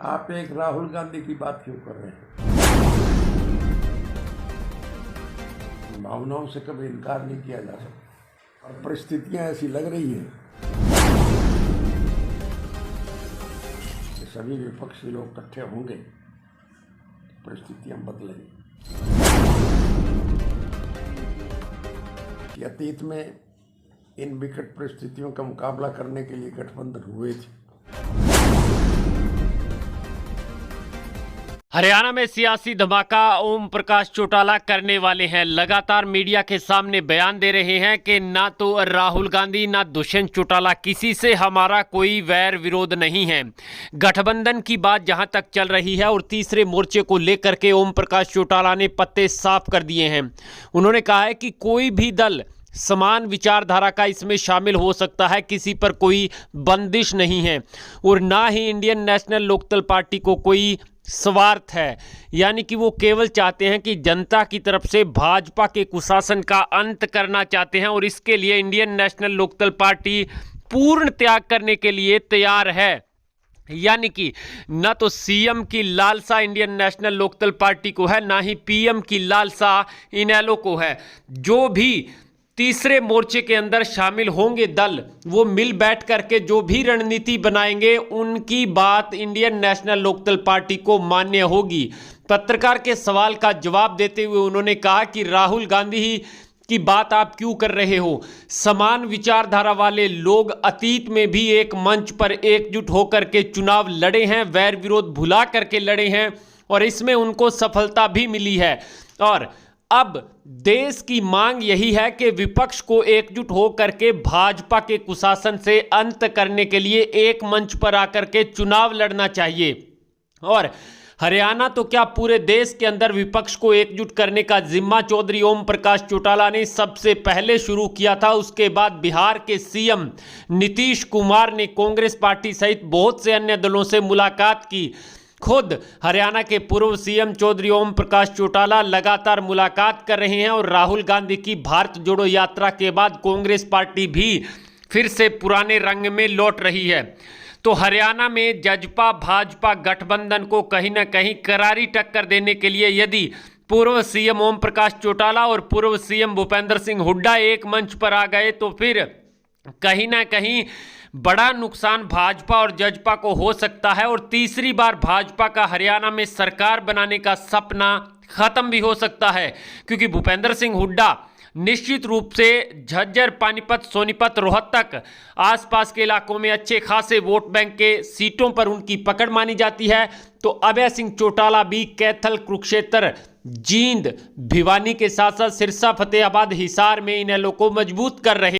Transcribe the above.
आप एक राहुल गांधी की बात क्यों कर रहे हैं? भावनाओं से कभी इनकार नहीं किया जा सकता और परिस्थितियां ऐसी लग रही हैं कि सभी विपक्षी लोग इकट्ठे होंगे, परिस्थितियां बदलेंगी। कि अतीत में इन विकट परिस्थितियों का मुकाबला करने के लिए गठबंधन हुए थे। हरियाणा में सियासी धमाका ओम प्रकाश चौटाला करने वाले हैं। लगातार मीडिया के सामने बयान दे रहे हैं कि ना तो राहुल गांधी ना दुष्यंत चौटाला, किसी से हमारा कोई वैर विरोध नहीं है। गठबंधन की बात जहां तक चल रही है और तीसरे मोर्चे को लेकर के ओम प्रकाश चौटाला ने पत्ते साफ कर दिए हैं। उन्होंने कहा है कि कोई भी दल समान विचारधारा का इसमें शामिल हो सकता है, किसी पर कोई बंदिश नहीं है और ना ही इंडियन नेशनल लोकदल पार्टी को कोई स्वार्थ है। यानी कि वो केवल चाहते हैं कि जनता की तरफ से भाजपा के कुशासन का अंत करना चाहते हैं और इसके लिए इंडियन नेशनल लोकदल पार्टी पूर्ण त्याग करने के लिए तैयार है। यानी कि न तो सीएम की लालसा इंडियन नेशनल लोकदल पार्टी को है, ना ही पीएम की लालसा इनेलो को है। जो भी तीसरे मोर्चे के अंदर शामिल होंगे दल, वो मिल बैठ करके जो भी रणनीति बनाएंगे उनकी बात इंडियन नेशनल लोकदल पार्टी को मान्य होगी। पत्रकार के सवाल का जवाब देते हुए उन्होंने कहा कि राहुल गांधी ही की बात आप क्यों कर रहे हो? समान विचारधारा वाले लोग अतीत में भी एक मंच पर एकजुट होकर के चुनाव लड़े हैं, वैर विरोध भुला करके लड़े हैं और इसमें उनको सफलता भी मिली है। और अब देश की मांग यही है कि विपक्ष को एकजुट होकर के भाजपा के कुशासन से अंत करने के लिए एक मंच पर आकर के चुनाव लड़ना चाहिए। और हरियाणा तो क्या पूरे देश के अंदर विपक्ष को एकजुट करने का जिम्मा चौधरी ओम प्रकाश चौटाला ने सबसे पहले शुरू किया था। उसके बाद बिहार के सीएम नीतीश कुमार ने कांग्रेस पार्टी सहित बहुत से अन्य दलों से मुलाकात की। खुद हरियाणा के पूर्व सीएम चौधरी ओम प्रकाश चौटाला लगातार मुलाकात कर रहे हैं और राहुल गांधी की भारत जोड़ो यात्रा के बाद कांग्रेस पार्टी भी फिर से पुराने रंग में लौट रही है। तो हरियाणा में जजपा भाजपा गठबंधन को कहीं ना कहीं करारी टक्कर देने के लिए यदि पूर्व सीएम ओम प्रकाश चौटाला और पूर्व सीएम भूपेंद्र सिंह हुड्डा एक मंच पर आ गए तो फिर कहीं ना कहीं बड़ा नुकसान भाजपा और जजपा को हो सकता है और तीसरी बार भाजपा का हरियाणा में सरकार बनाने का सपना खत्म भी हो सकता है। क्योंकि भूपेंद्र सिंह हुड्डा निश्चित रूप से झज्जर, पानीपत, सोनीपत, रोहतक आसपास के इलाकों में अच्छे खासे वोट बैंक के सीटों पर उनकी पकड़ मानी जाती है। तो अभय सिंह चौटाला भी कैथल, कुरुक्षेत्र, जींद, भिवानी के साथ साथ सिरसा, फतेहाबाद, हिसार में इनेलो को मजबूत कर रहे